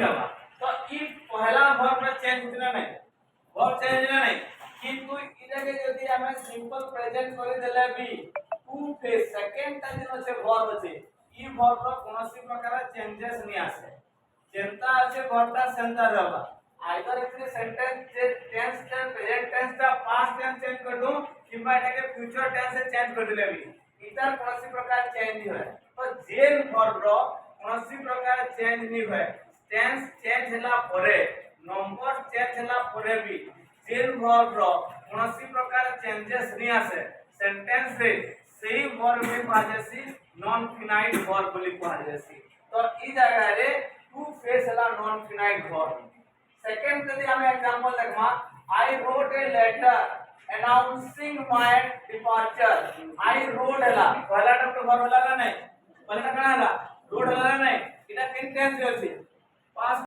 हवा तो ई पहला वर्ब में चेंज होना नहीं वर्ब चेंज होना नहीं किंतु इने के यदि हमें सिंपल प्रेजेंट कर देले भी टू फेस सेकंड टाइम जो से वर्ब আছে ई वर्ब रो कोनोसी प्रकार चेंजेस नहीं आसे जेंता আছে वर्बटा सेंटर रहबा आइदर इतने सेंटेंस जे टेंस टे प्रेजेंट टेंस ता पास्ट टेंस चेंज कर दूं किंबा एटा के फ्यूचर टेंस से चेंज कर देले भी इतर कोनोसी प्रकार चेंज होय तो जेन वर्ब रो कोनोसी प्रकार चेंज नहीं होय टेंस चेंज होला परे नंबर चेंज होला परे भी जेन वर्ब रो कोनोसी प्रकार चेंजेस नहीं आसे सेंटेंस रे सेही वर्ब में पाजेसी नॉन फिनाइट वर्ब बोली पाजेसी तो ई जगह रे टू फेस होला नॉन फिनाइट वर्ब सेकंड यदि हम एग्जांपल देखमा I wrote a letter announcing my departure I wrote हला पहला टप वर्ब हला नहीं पहला कणा हला रोड हला नहीं इटा तीन टेंस अछि